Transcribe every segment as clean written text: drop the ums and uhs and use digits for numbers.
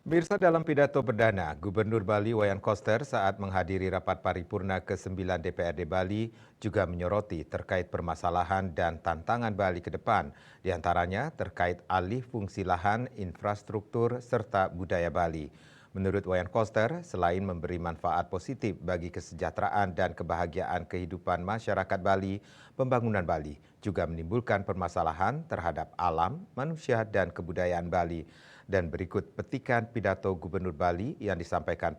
Mirsa, dalam pidato perdana, Gubernur Bali Wayan Koster saat menghadiri rapat paripurna ke-9 DPRD Bali juga menyoroti terkait permasalahan dan tantangan Bali ke depan, diantaranya terkait alih fungsi lahan, infrastruktur, serta budaya Bali. Menurut Wayan Koster, selain memberi manfaat positif bagi kesejahteraan dan kebahagiaan kehidupan masyarakat Bali, pembangunan Bali juga menimbulkan permasalahan terhadap alam, manusia, dan kebudayaan Bali. Dan berikut petikan pidato Gubernur Bali yang disampaikan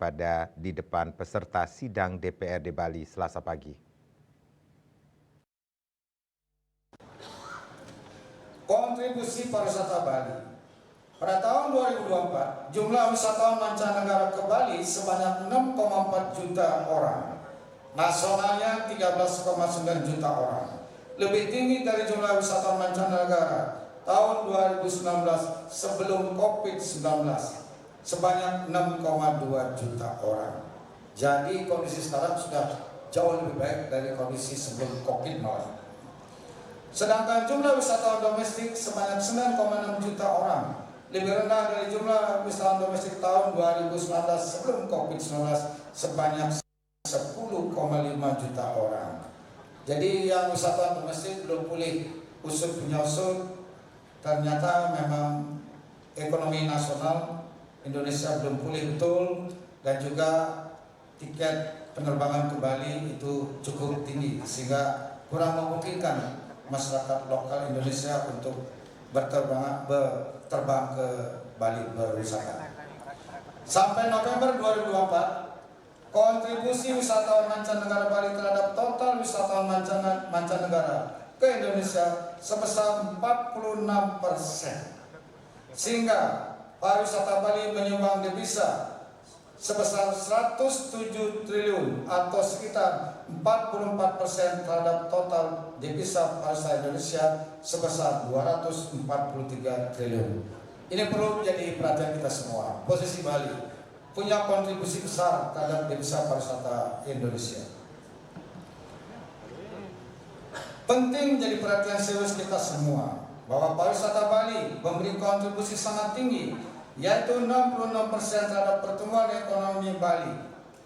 di depan peserta sidang DPRD Bali Selasa pagi. Kontribusi pariwisata Bali. Pada tahun 2024, jumlah wisatawan mancanegara ke Bali sebanyak 6,4 juta orang. Nasionalnya 13,9 juta orang. Lebih tinggi dari jumlah wisatawan mancanegara tahun 2019 sebelum COVID-19 sebanyak 6,2 juta orang. Jadi kondisi sekarang sudah jauh lebih baik dari kondisi sebelum COVID malah. Sedangkan jumlah wisatawan domestik sebanyak 9,6 juta orang, lebih rendah dari jumlah wisatawan domestik tahun 2019 sebelum COVID-19 sebanyak 10,5 juta orang. Jadi yang wisatawan domestik belum pulih usut punya usut. Ternyata memang ekonomi nasional Indonesia belum pulih betul, dan juga tiket penerbangan ke Bali itu cukup tinggi sehingga kurang memungkinkan masyarakat lokal Indonesia untuk terbang ke Bali berwisata. Sampai November 2024, kontribusi wisatawan mancanegara Bali terhadap total wisatawan mancanegara ke Indonesia sebesar 46%, sehingga pariwisata Bali menyumbang devisa sebesar 107 triliun atau sekitar 44% terhadap total devisa pariwisata Indonesia sebesar 243 triliun. Ini perlu menjadi perhatian kita semua. Posisi Bali punya kontribusi besar terhadap devisa pariwisata Indonesia. Penting menjadi perhatian serius kita semua bahwa pariwisata Bali memberi kontribusi sangat tinggi, yaitu 66% terhadap pertumbuhan ekonomi Bali.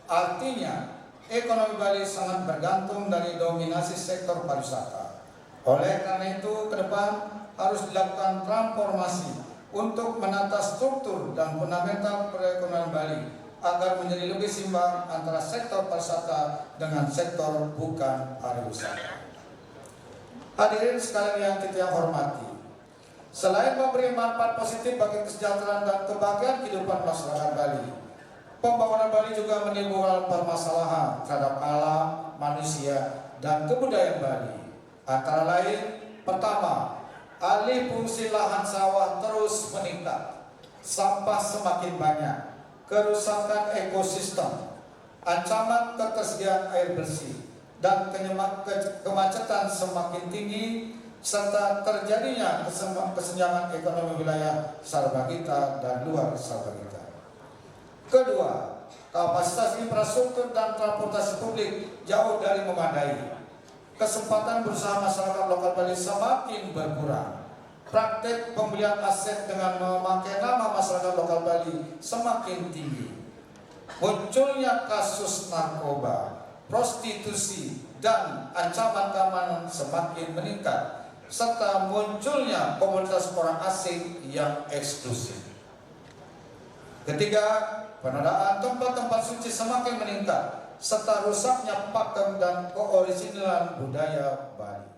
Artinya, ekonomi Bali sangat bergantung dari dominasi sektor pariwisata. Oleh karena itu, ke depan harus dilakukan transformasi untuk menata struktur dan fundamental perekonomian Bali agar menjadi lebih seimbang antara sektor pariwisata dengan sektor bukan pariwisata. Hadirin sekalian yang kita hormati, selain memberi manfaat positif bagi kesejahteraan dan kebahagiaan kehidupan masyarakat Bali, pembangunan Bali juga menimbulkan permasalahan terhadap alam, manusia, dan kebudayaan Bali. Antara lain, pertama, alih fungsi lahan sawah terus meningkat, sampah semakin banyak, kerusakan ekosistem, ancaman ketersediaan air bersih, dan kemacetan semakin tinggi, serta terjadinya kesenjangan ekonomi wilayah Sarbagita dan luar Sarbagita. Kedua, kapasitas infrastruktur dan transportasi publik jauh dari memadai. Kesempatan berusaha masyarakat lokal Bali semakin berkurang. Praktek pembelian aset dengan memakai nama masyarakat lokal Bali semakin tinggi. Munculnya kasus narkoba, prostitusi, dan ancaman keamanan semakin meningkat, serta munculnya komunitas orang asing yang eksklusif. Ketiga, penodaan tempat-tempat suci semakin meningkat, serta rusaknya pakem dan keoriginalan budaya Bali.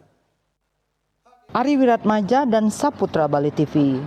Ari Wiratmaja dan Saputra Bali TV.